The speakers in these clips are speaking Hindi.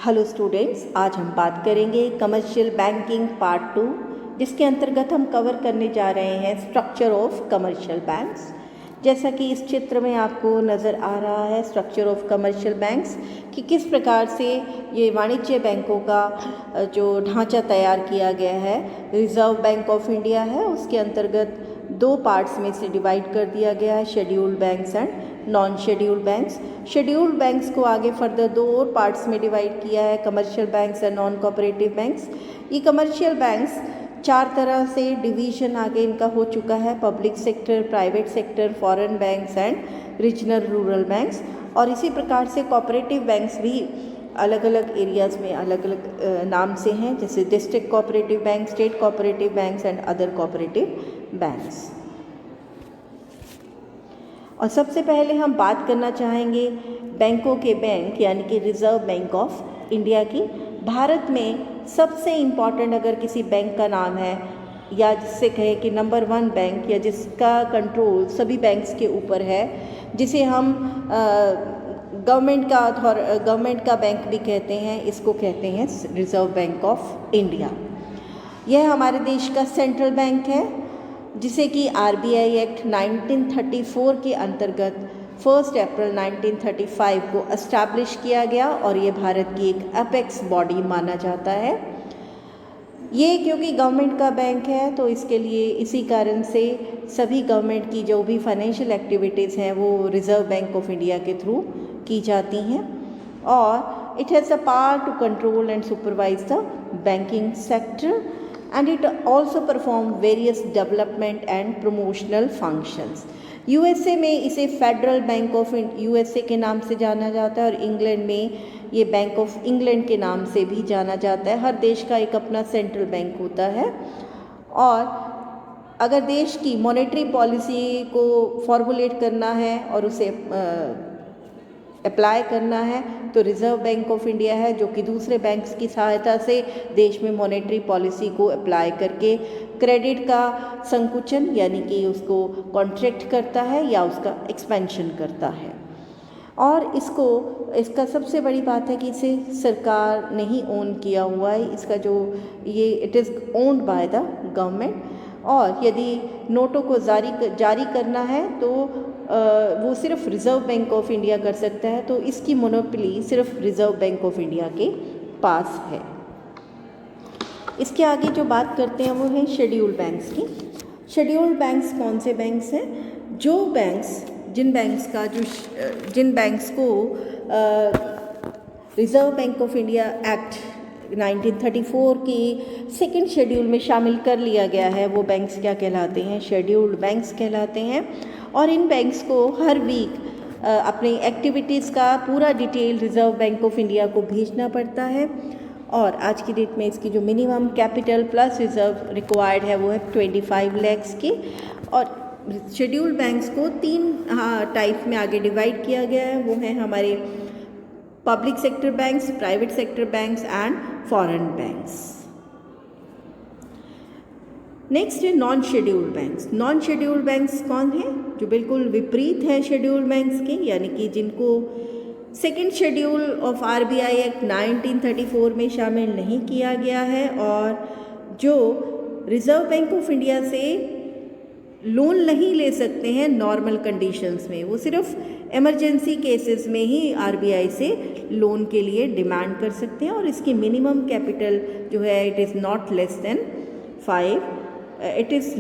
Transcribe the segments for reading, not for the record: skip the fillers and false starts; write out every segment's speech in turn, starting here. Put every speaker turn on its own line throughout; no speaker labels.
हेलो स्टूडेंट्स, आज हम बात करेंगे कमर्शियल बैंकिंग पार्ट 2, जिसके अंतर्गत हम कवर करने जा रहे हैं स्ट्रक्चर ऑफ कमर्शियल बैंक्स। जैसा कि इस चित्र में आपको नज़र आ रहा है, स्ट्रक्चर ऑफ कमर्शियल बैंक्स कि किस प्रकार से ये वाणिज्य बैंकों का जो ढांचा तैयार किया गया है। रिजर्व बैंक ऑफ इंडिया है, उसके अंतर्गत दो पार्ट्स में से डिवाइड कर दिया गया है, scheduled banks and non scheduled banks. Scheduled banks को आगे फर्दर दो और पार्ट्स में डिवाइड किया है, commercial banks and non cooperative banks. ये कमर्शियल बैंक्स चार तरह से डिवीजन आगे इनका हो चुका है, public sector, private sector, foreign banks and regional rural banks. और इसी प्रकार से कोऑपरेटिव बैंक्स भी अलग अलग एरियाज़ में अलग अलग नाम से हैं, जैसे district cooperative bank, state cooperative banks and other cooperative banks. और सबसे पहले हम बात करना चाहेंगे बैंकों के बैंक यानी कि रिज़र्व बैंक ऑफ इंडिया की। भारत में सबसे इम्पॉर्टेंट अगर किसी बैंक का नाम है, या जिससे कहें कि नंबर 1 बैंक, या जिसका कंट्रोल सभी बैंक्स के ऊपर है, जिसे हम गवर्नमेंट का बैंक भी कहते हैं, इसको कहते हैं रिज़र्व बैंक ऑफ इंडिया। यह हमारे देश का सेंट्रल बैंक है, जिसे कि आरबीआई एक्ट 1934 के अंतर्गत 1 अप्रैल 1935 को एस्टैब्लिश किया गया और ये भारत की एक अपेक्स बॉडी माना जाता है। ये क्योंकि गवर्नमेंट का बैंक है, तो इसके लिए इसी कारण से सभी गवर्नमेंट की जो भी फाइनेंशियल एक्टिविटीज़ हैं वो रिज़र्व बैंक ऑफ इंडिया के थ्रू की जाती हैं। और it has the power to control and supervise the banking sector and it also perform various development and promotional functions. USA में इसे फेडरल बैंक ऑफ यूएसए के नाम से जाना जाता है और इंग्लैंड में ये बैंक ऑफ इंग्लैंड के नाम से भी जाना जाता है। हर देश का एक अपना सेंट्रल बैंक होता है। और अगर देश की मॉनेटरी पॉलिसी को फॉर्मुलेट करना है और उसे अप्लाई करना है, तो रिज़र्व बैंक ऑफ इंडिया है जो कि दूसरे बैंक्स की सहायता से देश में मॉनेटरी पॉलिसी को अप्लाई करके क्रेडिट का संकुचन यानी कि उसको कॉन्ट्रैक्ट करता है या उसका एक्सपेंशन करता है। और इसका सबसे बड़ी बात है कि इसे सरकार ने ही ओन किया हुआ है। इसका जो ये it is owned by the government. और यदि नोटों को जारी करना है तो वो सिर्फ रिज़र्व बैंक ऑफ इंडिया कर सकता है, तो इसकी मोनोपोली सिर्फ रिज़र्व बैंक ऑफ इंडिया के पास है। इसके आगे जो बात करते हैं वो है शेड्यूल्ड बैंक्स की। शेड्यूल्ड बैंक्स कौन से बैंक्स हैं? जिन बैंक्स को reserve bank of India act 1934 की सेकेंड शेड्यूल में शामिल कर लिया गया है, वो बैंक्स क्या कहलाते हैं? शेड्यूल्ड बैंक्स कहलाते हैं। और इन बैंक्स को हर वीक अपनी एक्टिविटीज़ का पूरा detail reserve bank of India को भेजना पड़ता है। और आज की डेट में इसकी जो minimum capital plus reserve required है वो है 25 लाख की। और शेड्यूल्ड बैंक्स को 3 टाइप में आगे डिवाइड किया गया है, वो है हमारे public sector banks, private sector banks and foreign banks. Next है non scheduled banks. Non scheduled banks कौन है? जो बिल्कुल विपरीत है शेड्यूल्ड बैंक्स के, यानी कि जिनको second schedule of RBI act 1934 में शामिल नहीं किया गया है और जो रिज़र्व बैंक ऑफ इंडिया से लोन नहीं ले सकते हैं नॉर्मल कंडीशंस में, वो सिर्फ इमरजेंसी केसेस में ही आरबीआई से लोन के लिए डिमांड कर सकते हैं। और इसकी मिनिमम कैपिटल जो है it is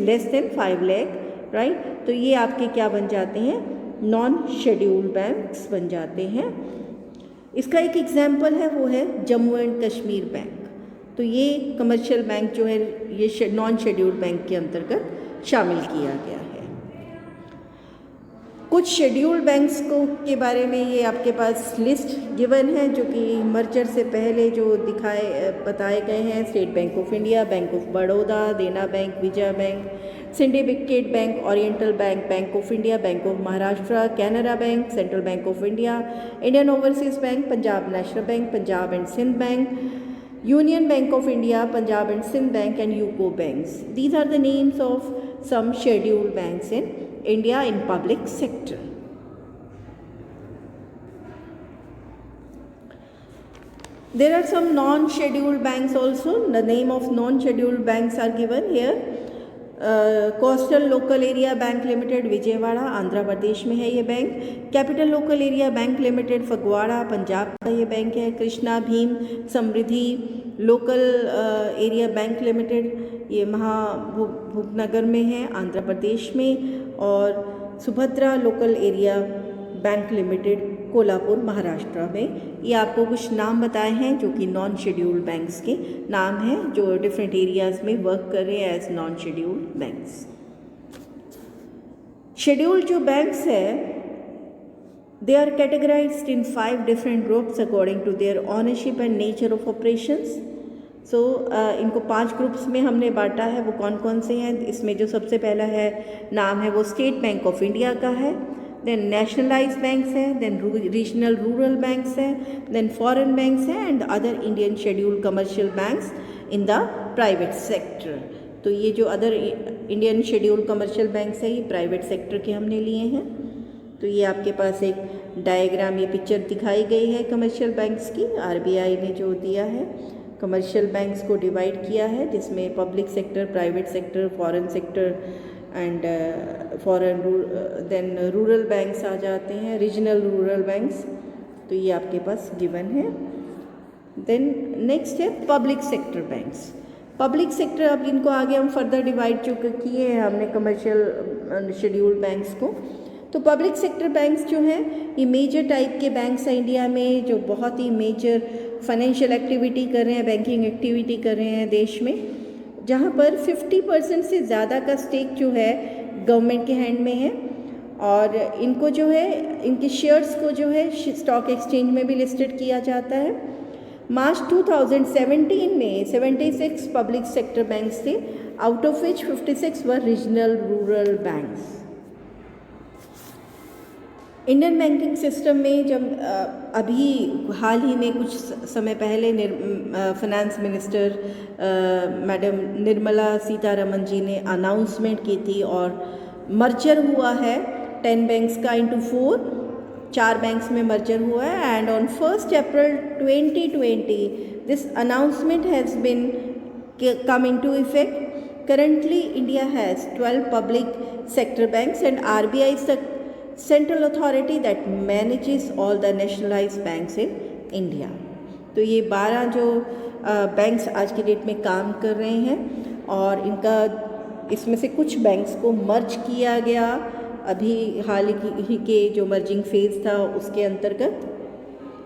less than 5 lakh, right. तो ये आपके क्या बन जाते हैं? नॉन शेड्यूल्ड बैंक्स बन जाते हैं। इसका एक एग्जाम्पल है, वो है जम्मू एंड कश्मीर बैंक। तो ये कमर्शियल बैंक जो है ये नॉन शेड्यूल्ड बैंक के अंतर्गत शामिल किया गया है। कुछ शेड्यूल्ड बैंक्स के बारे में ये आपके पास लिस्ट गिवन है, जो कि मर्जर से पहले जो बताए गए हैं। State bank of India, Bank of Baroda, Dena Bank, Vijaya Bank, Syndicate Bank, Oriental Bank, bank of India, Bank of Maharashtra, Canara Bank, Central bank of India, Indian Overseas Bank, Punjab national Bank, Punjab and Sind Bank, Union Bank of India, Punjab and Sindh Bank and UCO banks. These are the names of some scheduled banks in India in public sector. There are some non-scheduled banks also. The name of non-scheduled banks are given here. Coastal local area bank limited Vijayawada Andhra Pradesh में है ये bank. Capital local area bank limited Phagwara Punjab का ये बैंक है। Krishna Bhima Samruddhi local area bank limited ये भूपनगर में है आंध्र प्रदेश में। और Subhadra local area bank limited Kolhapur Maharashtra में। ये आपको कुछ नाम बताए हैं जो कि नॉन शेड्यूल्ड बैंक्स के नाम हैं जो डिफरेंट एरियाज़ में वर्क कर रहे हैं as non scheduled banks. Scheduled जो बैंक्स है they are categorized in 5 different groups according to their ownership and nature of operations. So इनको 5 ग्रुप्स में हमने बांटा है। वो कौन कौन से हैं? इसमें जो सबसे पहला है नाम है वो स्टेट बैंक ऑफ इंडिया का है, देन नेशनलाइज बैंक्स हैं, देन रीजनल रूरल बैंक्स हैं, देन फॉरेन बैंक्स हैं and other Indian scheduled commercial banks in the private sector. तो ये जो other Indian scheduled commercial banks है ये प्राइवेट सेक्टर के हमने लिए हैं। तो ये आपके पास एक डायग्राम ये पिक्चर दिखाई गई है कमर्शियल बैंक्स की। आरबीआई ने जो दिया है कमर्शियल बैंक्स को डिवाइड किया है जिसमें public sector, private sector, foreign sector and foreign then rural banks आ जाते हैं, रीजनल रूरल बैंक्स। तो ये आपके पास गिवन है। देन नेक्स्ट है public sector banks. Public sector अब इनको आगे हम फर्दर डिवाइड जो किए हैं हमने कमर्शियल शेड्यूल्ड बैंक्स को। तो पब्लिक सेक्टर बैंक्स जो हैं ये मेजर टाइप के बैंक्स हैं इंडिया में जो बहुत ही मेजर फाइनेंशियल एक्टिविटी कर रहे हैं, बैंकिंग एक्टिविटी कर रहे हैं देश में, जहाँ पर 50% से ज़्यादा का स्टेक जो है गवर्नमेंट के हैंड में है। और इनको जो है इनके शेयर्स को जो है स्टॉक एक्सचेंज में भी लिस्टेड किया जाता है। मार्च 2017 में 76 पब्लिक सेक्टर बैंक्स थे, out of which 56 were regional rural banks. Indian banking system में जब अभी हाल ही में कुछ समय पहले finance minister madam Nirmala Sitharaman ji ने अनाउंसमेंट की थी और मर्जर हुआ है 10 बैंक्स का इंटू 4 बैंक्स में मर्जर हुआ है। And on 1 April 2020 this announcement has been come into effect. Currently India has 12 public sector banks and RBI is the central authority that manages all the nationalised banks in India. तो ये 12 जो बैंक्स आज की डेट में काम कर रहे हैं और इनका इसमें से कुछ बैंक्स को मर्ज किया गया अभी हाल ही के जो मर्जिंग फेज़ था उसके अंतर्गत।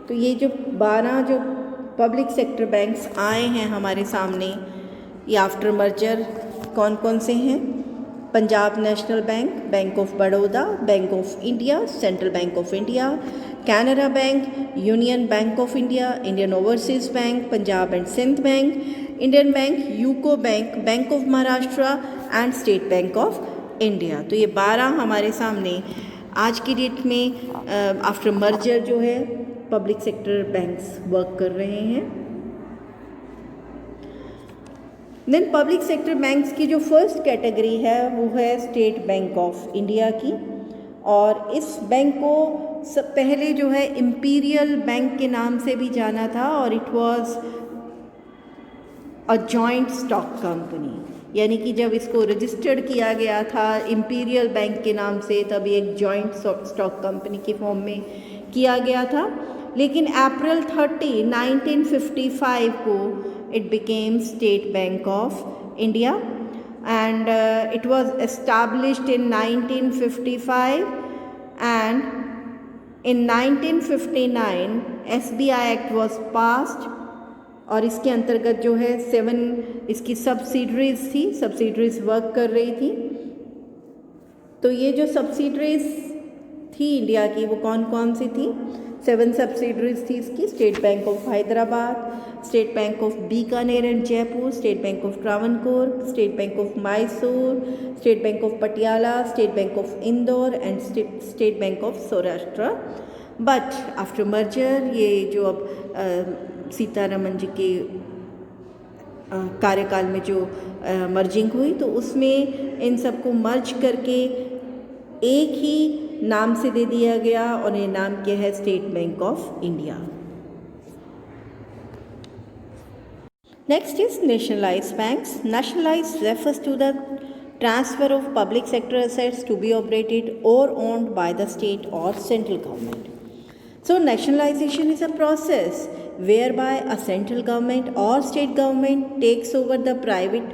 तो ये जो 12 जो पब्लिक सेक्टर बैंक्स आए हैं हमारे सामने ये आफ्टर मर्जर कौन कौन से हैं? Punjab national bank, bank of Baroda, bank of India, central bank of India, Canara bank, union bank of India, Indian overseas bank, Punjab and Sind bank, Indian bank, UCO bank, bank of Maharashtra and state bank of India. तो ये 12 हमारे सामने आज की डेट में आफ्टर मर्जर जो है पब्लिक सेक्टर बैंक्स वर्क कर रहे हैं। देन पब्लिक सेक्टर बैंक्स की जो फर्स्ट कैटेगरी है वो है स्टेट बैंक ऑफ इंडिया की। और इस बैंक को सब पहले जो है इम्पीरियल बैंक के नाम से भी जाना था और it was a joint stock company, यानी कि जब इसको रजिस्टर्ड किया गया था इम्पीरियल बैंक के नाम से तब एक जॉइंट स्टॉक कंपनी के फॉर्म में किया गया था। लेकिन अप्रैल 30, 1955 को it became State Bank of India and it was established in 1955 and in 1959 SBI Act was passed और इसके अंतर्गत जो है 7 इसकी सब्सिडरीज थी, सब्सिडरीज वर्क कर रही थी। तो ये जो सब्सिडरीज थी इंडिया की वो कौन कौन सी थी? 7 सब्सिडरीज थी इसकी। State bank of Hyderabad, state bank of Bikaner and Jaipur, state bank of Travancore, state bank of Mysore, state bank of Patiala, state bank of Indore and state bank of Saurashtra. But after merger ये जो अब सीतारमन जी के कार्यकाल में जो मर्जिंग हुई तो उसमें इन सबको मर्ज करके एक ही नाम से दे दिया गया और ये नाम क्या है? State bank of India. Next is nationalized banks. Nationalized refers to the transfer of public sector assets to be operated or owned by the state or central government. So nationalization is a process whereby a central government or state government takes over the private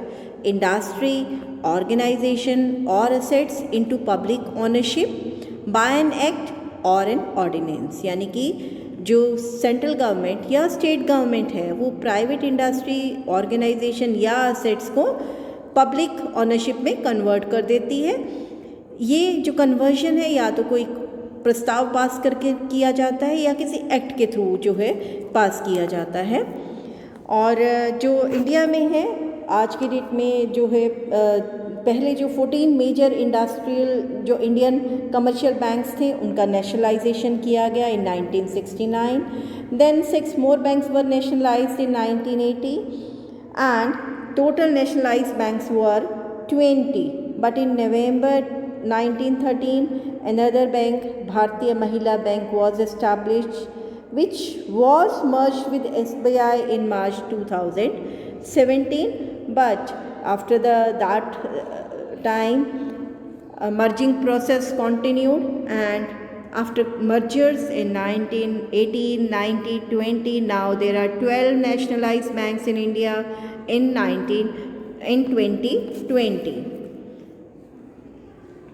industry, organization or assets into public ownership by an act or an ordinance. यानी कि जो सेंट्रल गवर्नमेंट या स्टेट गवर्नमेंट है वो प्राइवेट इंडस्ट्री, ऑर्गेनाइजेशन या असेट्स को पब्लिक ऑनरशिप में कन्वर्ट कर देती है। ये जो कन्वर्जन है या तो कोई प्रस्ताव पास करके किया जाता है या किसी एक्ट के थ्रू जो है पास किया जाता है। और जो इंडिया में है आज की डेट में जो है पहले जो 14 मेजर इंडस्ट्रियल जो इंडियन कमर्शियल बैंक्स थे उनका नेशनलाइजेशन किया गया in 1969। Then 6 more banks were nationalised in 1980 and total nationalised banks were 20। But in November 1913 another bank, Bharatiya Mahila Bank, was established, which was merged with SBI in March 2017. But after that time, a merging process continued, and after mergers in 1918, 90, 20, now there are 12 nationalized banks in India in 2020.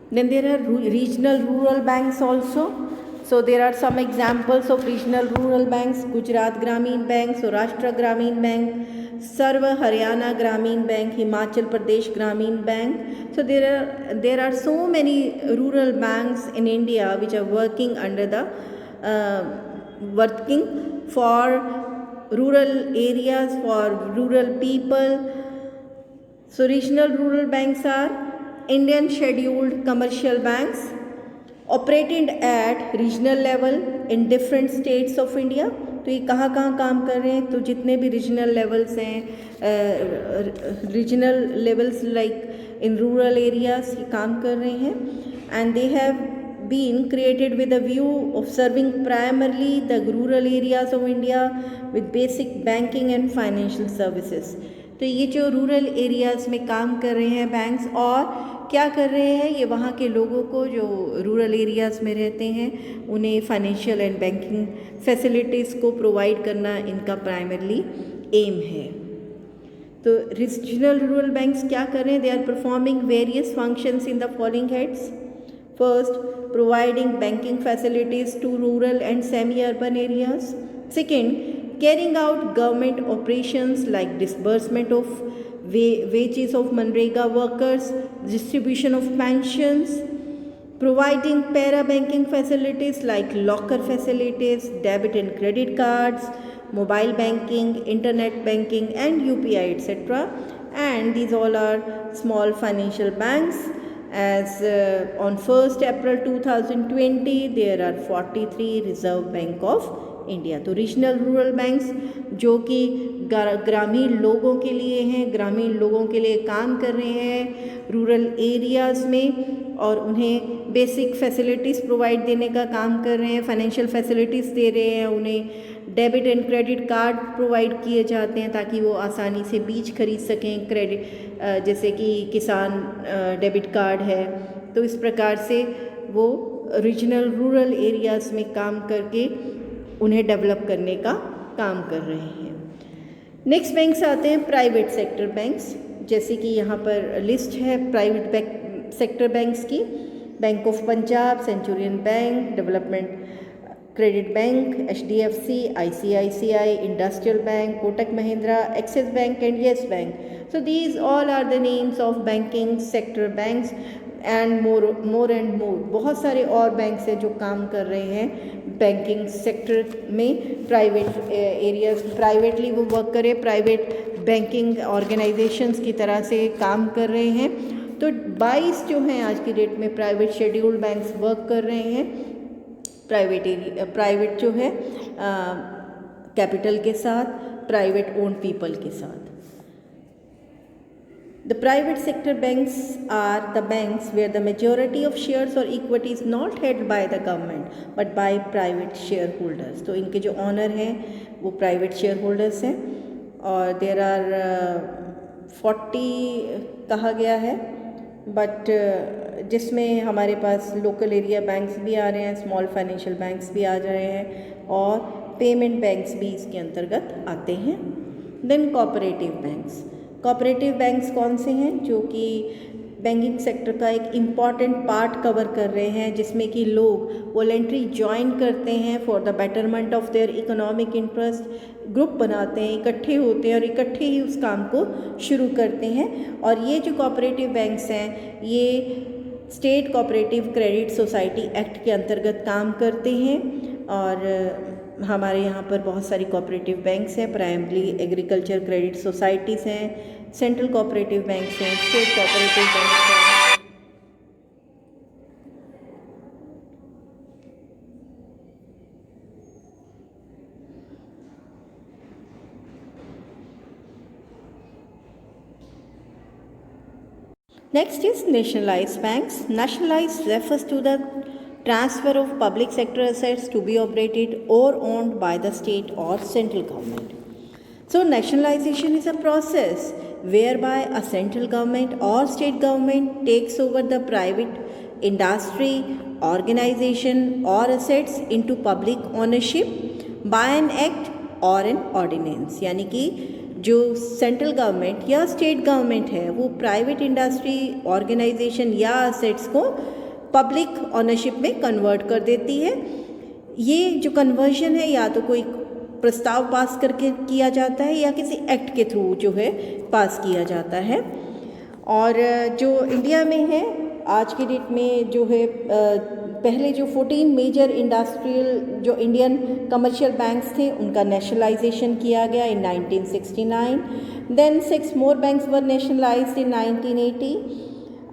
Then there are regional rural banks also. So there are some examples of regional rural banks: Gujarat Gramin Bank, Saurashtra Gramin Bank, Sarva Haryana Gramin Bank, Himachal Pradesh Gramin Bank. So there are so many rural banks in India which are working under the working for rural areas, for rural people. So regional rural banks are Indian scheduled commercial banks operated at regional level in different states of India. तो ये कहाँ काम कर रहे हैं? तो जितने भी रीजनल लेवल्स हैं, regional levels like in rural areas ये काम कर रहे हैं। And they have been created with a view of serving primarily the rural areas of India with basic banking and financial services. तो ये जो रूरल एरियाज़ में काम कर रहे हैं बैंक्स, और क्या कर रहे हैं, ये वहाँ के लोगों को जो रूरल एरियाज़ में रहते हैं उन्हें फाइनेंशियल एंड बैंकिंग फैसिलिटीज़ को प्रोवाइड करना इनका प्राइमरली एम है। तो रीजनल रूरल बैंक्स क्या कर रहे हैं? They are performing various functions in the following heads. First, providing banking facilities to rural and semi urban areas. Second, carrying out government operations like disbursement of wages of Manrega workers, distribution of pensions, providing para-banking facilities like locker facilities, debit and credit cards, mobile banking, internet banking and UPI etc. And these all are small financial banks. As on 1st April 2020 there are 43 Reserve Bank of India. तो रीजनल रूरल बैंक्स जो कि ग्रामीण लोगों के लिए हैं, ग्रामीण लोगों के लिए काम कर रहे हैं रूरल एरियाज़ में, और उन्हें बेसिक फैसिलिटीज़ प्रोवाइड देने का काम कर रहे हैं, फाइनेंशियल फैसिलिटीज़ दे रहे हैं, उन्हें debit and credit card provide किए जाते हैं ताकि वो आसानी से बीज खरीद सकें। क्रेडिट जैसे कि किसान डेबिट कार्ड है, तो इस प्रकार से वो रीजनल रूरल एरियाज़ में काम करके उन्हें डेवलप करने का काम कर रहे हैं। नेक्स्ट बैंक्स आते हैं प्राइवेट सेक्टर बैंक्स, जैसे कि यहाँ पर लिस्ट है प्राइवेट सेक्टर बैंक्स की। Bank of Punjab, Centurion bank, development credit bank, HDFC, ICICI, industrial bank, Kotak Mahindra, axis bank and yes bank. So these all are the names of banking sector banks and more and more। बहुत सारे और बैंक्स हैं जो काम कर रहे हैं बैंकिंग सेक्टर में, प्राइवेट एरियाज प्राइवेटली वो वर्क करे, प्राइवेट बैंकिंग ऑर्गेनाइजेशंस की तरह से काम कर रहे हैं। तो 22 जो हैं आज की डेट में प्राइवेट शेड्यूल्ड बैंक्स वर्क कर रहे हैं प्राइवेट जो है कैपिटल के साथ, प्राइवेट ओन्ड पीपल के साथ। The private sector banks are the banks where the majority of shares or equity is not held by the government but by private shareholders। तो इनके जो ऑनर हैं वो प्राइवेट शेयर होल्डर्स हैं। और देर आर 40 कहा गया है, बट जिसमें हमारे पास लोकल एरिया बैंक्स भी आ रहे हैं, स्मॉल फाइनेंशियल बैंक्स भी आ रहे हैं और पेमेंट बैंक्स भी इसके अंतर्गत आते हैं। Then cooperative banks. Cooperative banks कौन से हैं? जो कि बैंकिंग सेक्टर का एक इम्पॉर्टेंट पार्ट कवर कर रहे हैं, जिसमें कि लोग वॉलेंट्री ज्वाइन करते हैं for the betterment of their economic interest, group बनाते हैं, इकट्ठे होते हैं और इकट्ठे ही उस काम को शुरू करते हैं। और ये जो कोऑपरेटिव बैंक्स हैं ये state cooperative credit society act के अंतर्गत काम करते हैं। और हमारे यहाँ पर बहुत सारी कोऑपरेटिव बैंक्स हैं, प्राइमरी एग्रीकल्चर क्रेडिट सोसाइटीज़ हैं, सेंट्रल कोऑपरेटिव बैंक्स हैं, स्टेट कोऑपरेटिव बैंक्स हैं। Next is nationalized banks. Nationalized refers to the transfer of public sector assets to be operated or owned by the state or central government. So nationalization is a process whereby a central government or state government takes over the private industry, organization or assets into public ownership by an act or an ordinance. यानी कि जो सेंट्रल गवर्नमेंट या स्टेट गवर्नमेंट है वो प्राइवेट इंडस्ट्री, ऑर्गेनाइजेशन या असेट्स को पब्लिक ऑनरशिप में कन्वर्ट कर देती है। ये जो कन्वर्जन है या तो कोई प्रस्ताव पास करके किया जाता है या किसी एक्ट के थ्रू जो है पास किया जाता है। और जो इंडिया में है आज के डेट में जो है पहले जो 14 मेजर इंडस्ट्रियल जो इंडियन कमर्शियल बैंक्स थे उनका नेशनलाइजेशन किया गया in 1969। Then 6 more banks were nationalised in 1980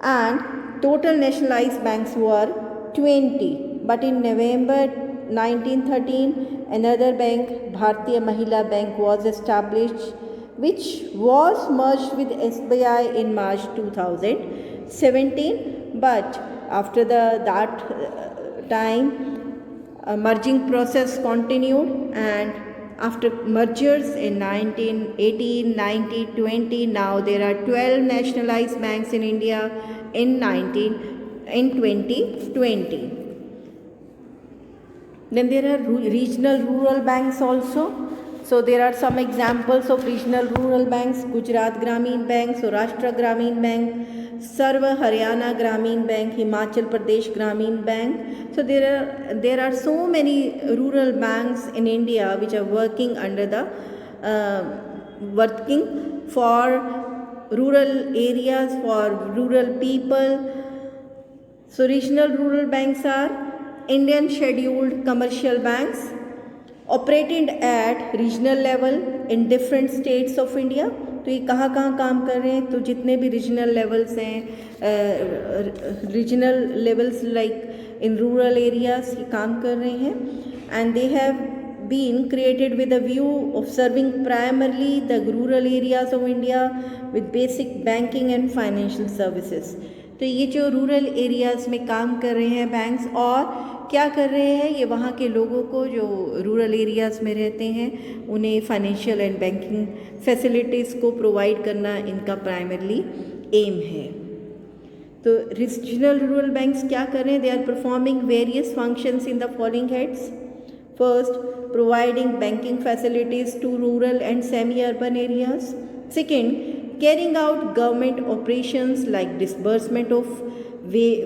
and total nationalised banks were 20। But in November 1913 another bank, Bharatiya Mahila Bank, was established, which was merged with SBI in March 2017. But after that time, merging process continued, and after mergers in 1918, 90, 20, now there are 12 nationalized banks in India in 2020. Then there are regional rural banks also. So there are some examples of regional rural banks: Gujarat Gramin Bank, Saurashtra Gramin Bank, Sarva Haryana Gramin Bank, Himachal Pradesh Gramin Bank. So there are so many rural banks in India which are working under the working for rural areas, for rural people. So regional rural banks are Indian scheduled commercial banks operated at regional level in different states of India. तो ये कहाँ कहाँ काम कर रहे हैं? तो जितने भी रीजनल लेवल्स हैं, regional levels like in rural areas ये काम कर रहे हैं। And they have been created with a view of serving primarily the rural areas of India with basic banking and financial services. तो ये जो रूरल एरियाज़ में काम कर रहे हैं बैंक्स, और क्या कर रहे हैं ये वहाँ के लोगों को जो रूरल एरियाज़ में रहते हैं उन्हें फाइनेंशियल एंड बैंकिंग फैसिलिटीज़ को प्रोवाइड करना इनका प्राइमरली एम है। तो रीजनल रूरल बैंक्स क्या कर रहे हैं? They are performing various functions in the following heads. First, providing banking facilities to rural and semi urban areas. Second, carrying out government operations like disbursement of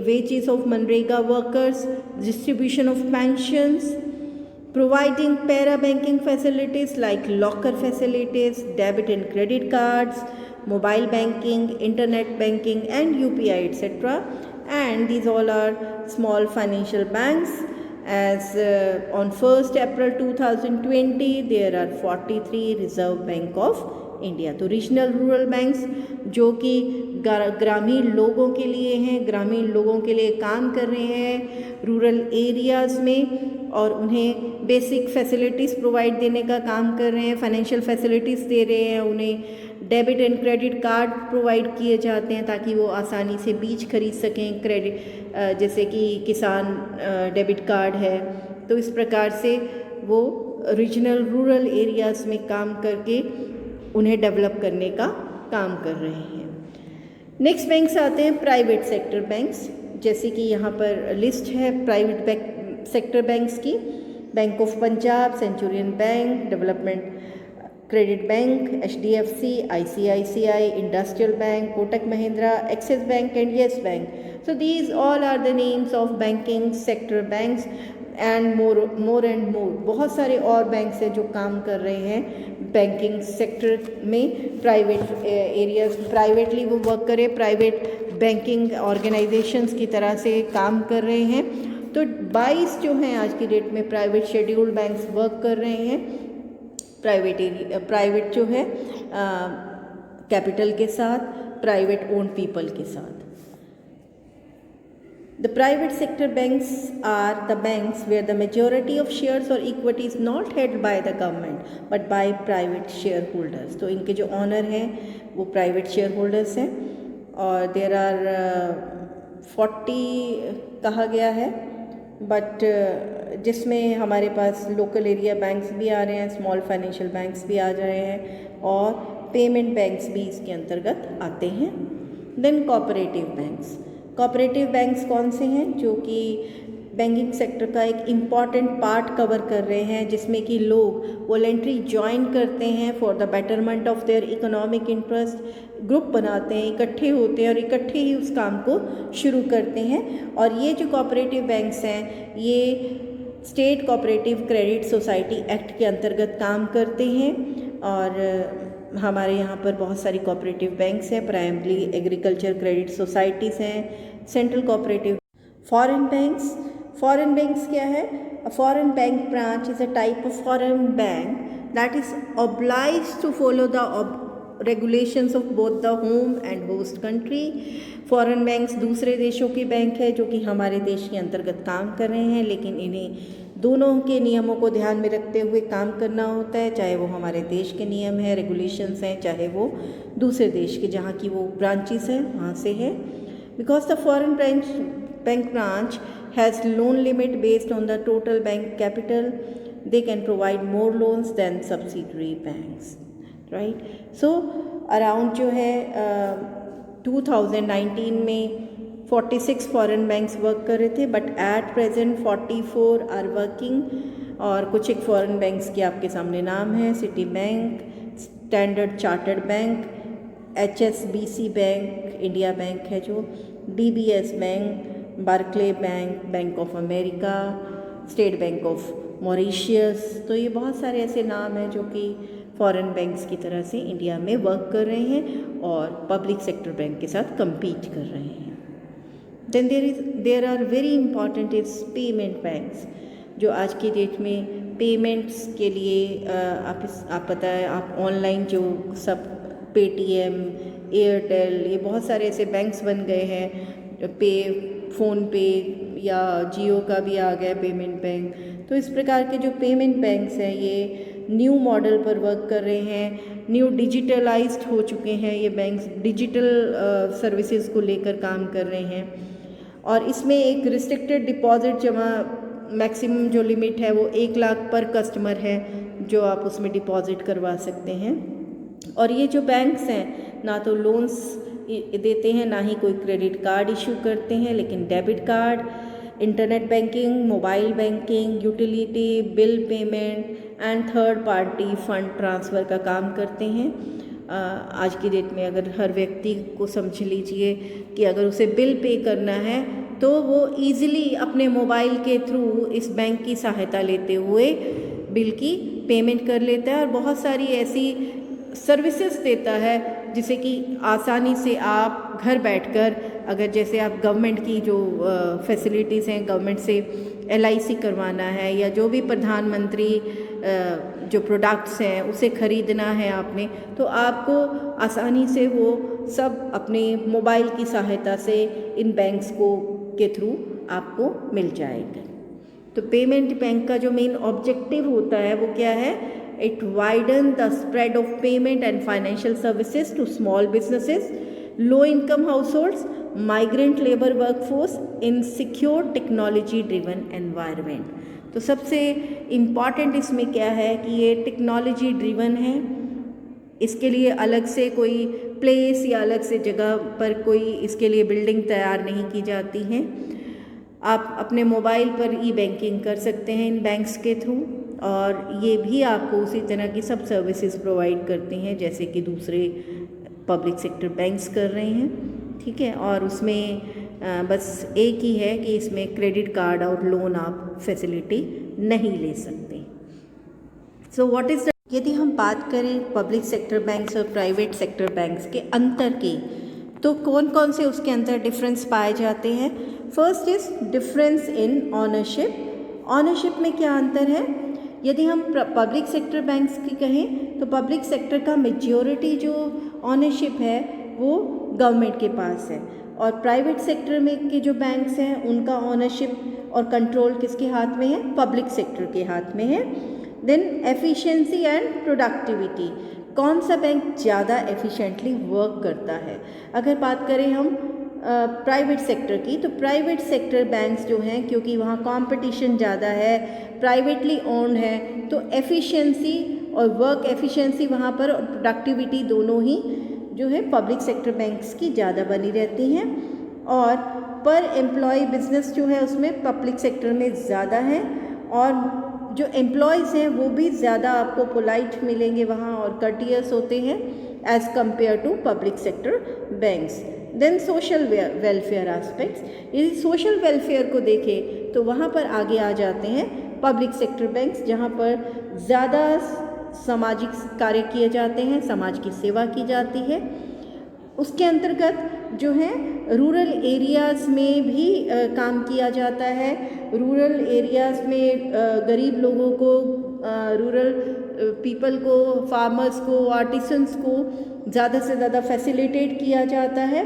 wages of Manrega workers, distribution of pensions, providing para-banking facilities like locker facilities, debit and credit cards, mobile banking, internet banking and UPI etc. And these all are small financial banks. As on 1st April 2020 there are 43 Reserve Bank of India. तो रीजनल रूरल बैंक्स जो कि ग्रामीण लोगों के लिए हैं, ग्रामीण लोगों के लिए काम कर रहे हैं रूरल एरियाज़ में और उन्हें बेसिक फैसिलिटीज़ प्रोवाइड देने का काम कर रहे हैं, फाइनेंशियल फैसिलिटीज़ दे रहे हैं, उन्हें debit and credit card provide किए जाते हैं ताकि वो आसानी से बीज खरीद सकें। क्रेडिट जैसे कि किसान डेबिट कार्ड है, तो इस प्रकार से वो रीजनल रूरल एरियाज़ में काम करके उन्हें डेवलप करने का काम कर रहे हैं। नेक्स्ट बैंक्स आते हैं प्राइवेट सेक्टर बैंक्स, जैसे कि यहाँ पर लिस्ट है प्राइवेट सेक्टर बैंक्स की। Bank of Punjab, Centurion bank, development credit bank, HDFC, ICICI, industrial bank, Kotak Mahindra, axis bank and yes bank. So these all are the names of banking sector banks and more and more. बहुत सारे और बैंक्स हैं जो काम कर रहे हैं बैंकिंग सेक्टर में, प्राइवेट एरियाज, प्राइवेटली वो वर्क करे, प्राइवेट बैंकिंग ऑर्गेनाइजेशंस की तरह से काम कर रहे हैं। तो 22 जो हैं आज की डेट में प्राइवेट शेड्यूल्ड बैंक्स वर्क कर रहे हैं प्राइवेट जो है कैपिटल के साथ, प्राइवेट ओन्ड पीपल के साथ। The private sector banks are the banks where the majority of shares or equity is not held by the government but by private shareholders. तो इनके जो ऑनर हैं वो प्राइवेट शेयर होल्डर्स हैं और there are 40 कहा गया है, बट जिसमें हमारे पास लोकल एरिया बैंक्स भी आ रहे हैं, स्मॉल फाइनेंशियल बैंक्स भी आ रहे हैं और पेमेंट बैंक्स भी इसके अंतर्गत आते हैं। Then cooperative banks. Cooperative banks कौन से हैं? जो कि बैंकिंग सेक्टर का एक इम्पॉर्टेंट पार्ट कवर कर रहे हैं, जिसमें कि लोग वॉलेंट्री ज्वाइन करते हैं for the betterment of their economic interest, group बनाते हैं, इकट्ठे होते हैं और इकट्ठे ही उस काम को शुरू करते हैं। और ये जो कोऑपरेटिव बैंक्स हैं ये state cooperative credit society act के अंतर्गत काम करते हैं और हमारे यहाँ पर बहुत सारी कोऑपरेटिव बैंक्स हैं, प्राइमरी एग्रीकल्चर क्रेडिट सोसाइटीज़ हैं, सेंट्रल कोऑपरेटिव। फॉरेन बैंक्स क्या है? A foreign bank branch is a type of foreign bank that is obliged to follow the regulations of both the home and host country. Foreign banks दूसरे देशों के बैंक है जो कि हमारे देश के अंतर्गत काम कर रहे हैं, लेकिन इन्हें दोनों के नियमों को ध्यान में रखते हुए काम करना होता है, चाहे वो हमारे देश के नियम हैं, रेगुलेशंस हैं, चाहे वो दूसरे देश के जहाँ की वो ब्रांचेस हैं वहाँ से है। Because the foreign bank branch has loan limit based on the total bank capital, they can provide more loans than subsidiary banks, right. So around जो है 2019 में 46 फॉरेन बैंक्स वर्क कर रहे थे, but at present 44 are working. और कुछ एक फॉरेन बैंक्स के आपके सामने नाम है: Citibank, standard chartered bank, HSBC bank, India bank है जो, DBS bank, Barclay bank, bank of America, state bank of Mauritius. तो ये बहुत सारे ऐसे नाम हैं जो कि फॉरेन बैंक्स की तरह से इंडिया में वर्क कर रहे हैं और पब्लिक सेक्टर बैंक के साथ कम्पीट कर रहे हैं। Then there are very important is payment banks, जो आज की डेट में पेमेंट्स के लिए आप पता है, आप ऑनलाइन जो सब पेटीएम, एयरटेल, ये बहुत सारे ऐसे बैंक्स बन गए हैं, फ़ोन पे या जियो का भी आ गया पेमेंट बैंक। तो इस प्रकार के जो पेमेंट बैंक्स हैं ये न्यू मॉडल पर वर्क कर रहे हैं, न्यू डिजिटलाइज्ड हो चुके हैं ये बैंक्स, डिजिटल सर्विसेज को लेकर काम कर रहे हैं। और इसमें एक रिस्ट्रिक्टेड डिपॉजिट जमा मैक्सिमम जो लिमिट है वो 1 लाख पर कस्टमर है जो आप उसमें डिपॉजिट करवा सकते हैं। और ये जो बैंक्स हैं ना तो लोन्स देते हैं, ना ही कोई क्रेडिट कार्ड इशू करते हैं, लेकिन debit card, internet banking, mobile banking, utility bill payment and third party fund transfer का काम करते हैं। आज की डेट में अगर हर व्यक्ति को समझ लीजिए कि अगर उसे बिल पे करना है तो वो ईज़िली अपने मोबाइल के थ्रू इस बैंक की सहायता लेते हुए बिल की पेमेंट कर लेता है और बहुत सारी ऐसी सर्विसेज देता है जिसे कि आसानी से आप घर बैठकर, अगर जैसे आप गवर्नमेंट की जो फैसिलिटीज़ हैं, गवर्नमेंट से LIC करवाना है या जो भी प्रधानमंत्री जो प्रोडक्ट्स हैं उसे ख़रीदना है आपने, तो आपको आसानी से वो सब अपने मोबाइल की सहायता से इन बैंक्स के थ्रू आपको मिल जाएगा। तो पेमेंट बैंक का जो मेन ऑब्जेक्टिव होता है वो क्या है? It widen the spread of payment and financial services to small businesses, low-income households, migrant labor workforce in secure technology-driven environment. तो सबसे इम्पॉर्टेंट इसमें क्या है कि ये टेक्नोलॉजी ड्रिवन है इसके लिए अलग से कोई प्लेस या अलग से जगह पर कोई इसके लिए बिल्डिंग तैयार नहीं की जाती हैं। आप अपने मोबाइल पर ई बैंकिंग कर सकते हैं इन बैंक्स के थ्रू, और ये भी आपको उसी तरह की सब सर्विसेज प्रोवाइड करती हैं जैसे कि दूसरे पब्लिक सेक्टर बैंक्स कर रहे हैं, ठीक है। और उसमें बस एक ही है कि इसमें क्रेडिट कार्ड और लोन आप फैसिलिटी नहीं ले सकते। सो व्हाट इज़ द, यदि हम बात करें पब्लिक सेक्टर बैंक्स और प्राइवेट सेक्टर बैंक्स के अंतर की, तो कौन कौन से उसके अंदर डिफरेंस पाए जाते हैं। First is difference in ownership. Ownership में क्या अंतर है। यदि हम पब्लिक सेक्टर बैंक्स की कहें तो पब्लिक सेक्टर का मेजॉरिटी जो ऑनरशिप है वो गवर्नमेंट के पास है, और प्राइवेट सेक्टर में के जो बैंक्स हैं उनका ऑनरशिप और कंट्रोल किसके हाथ में है, पब्लिक सेक्टर के हाथ में है। देन एफिशिएंसी एंड प्रोडक्टिविटी, कौन सा बैंक ज़्यादा एफिशिएंटली वर्क करता है। अगर बात करें हम प्राइवेट सेक्टर की, तो प्राइवेट सेक्टर बैंक्स जो हैं, क्योंकि वहाँ कंपटीशन ज़्यादा है, प्राइवेटली ओन्ड है, तो एफिशिएंसी और वर्क एफिशिएंसी वहाँ पर और प्रोडक्टिविटी दोनों ही जो है पब्लिक सेक्टर बैंक्स की ज़्यादा बनी रहती हैं। और पर एम्प्लॉय बिजनेस जो है उसमें पब्लिक सेक्टर में ज़्यादा है, और जो एम्प्लॉयज़ हैं वो भी ज़्यादा आपको पोलाइट मिलेंगे वहाँ और कर्टियस होते हैं as compare to public sector banks. Then social welfare aspects, यदि सोशल वेलफेयर को देखें तो वहाँ पर आगे आ जाते हैं पब्लिक सेक्टर बैंक्स, जहाँ पर ज़्यादा सामाजिक कार्य किए जाते हैं, समाज की सेवा की जाती है। उसके अंतर्गत जो है रूरल एरियाज़ में भी काम किया जाता है। रूरल एरियाज़ में गरीब लोगों को, रूरल पीपल को, फार्मर्स को, आर्टिसंस को ज़्यादा से ज़्यादा फैसिलिटेट किया जाता है।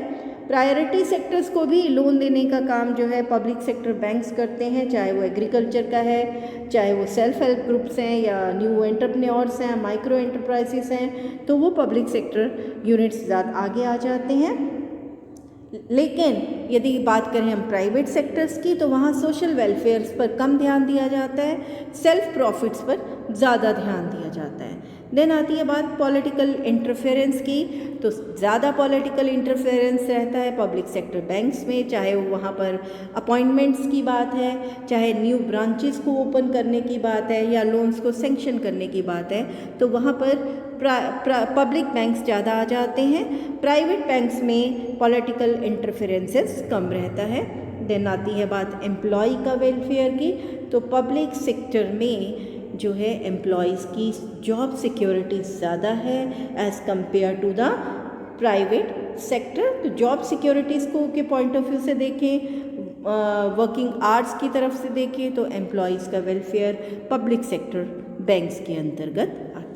प्रायोरिटी सेक्टर्स को भी लोन देने का काम जो है पब्लिक सेक्टर बैंक्स करते हैं, चाहे वो एग्रीकल्चर का है, चाहे वो सेल्फ हेल्प ग्रुप्स हैं या न्यू एंटरप्रेन्योर्स हैं, माइक्रो एंटरप्राइजेस हैं, तो वो पब्लिक सेक्टर यूनिट्स ज़्यादा आगे आ जाते हैं। लेकिन यदि बात करें हम प्राइवेट सेक्टर्स की, तो वहाँ सोशल वेलफेयर्स पर कम ध्यान दिया जाता है, सेल्फ प्रॉफिट्स पर ज़्यादा ध्यान दिया जाता है। देन आती है बात पॉलिटिकल इंटरफेरेंस की, तो ज़्यादा पॉलिटिकल इंटरफेरेंस रहता है पब्लिक सेक्टर बैंक्स में, चाहे वो वहाँ पर अपॉइंटमेंट्स की बात है, चाहे न्यू ब्रांचेस को ओपन करने की बात है, या लोन्स को सेंक्शन करने की बात है, तो वहाँ पर पब्लिक बैंक्स ज़्यादा आ जाते हैं। प्राइवेट बैंक्स में पॉलिटिकल इंटरफेरेंसेस कम रहता है। देन आती है बात एम्प्लॉय का वेलफेयर की, तो पब्लिक सेक्टर में जो है एम्प्लॉयज़ की जॉब सिक्योरिटी ज़्यादा है as compare to the private sector. तो जॉब सिक्योरिटीज़ को के पॉइंट ऑफ व्यू से देखें, वर्किंग आवर्स की तरफ से देखें, तो एम्प्लॉयज़ का वेलफेयर पब्लिक सेक्टर बैंक्स के अंतर्गत आता है।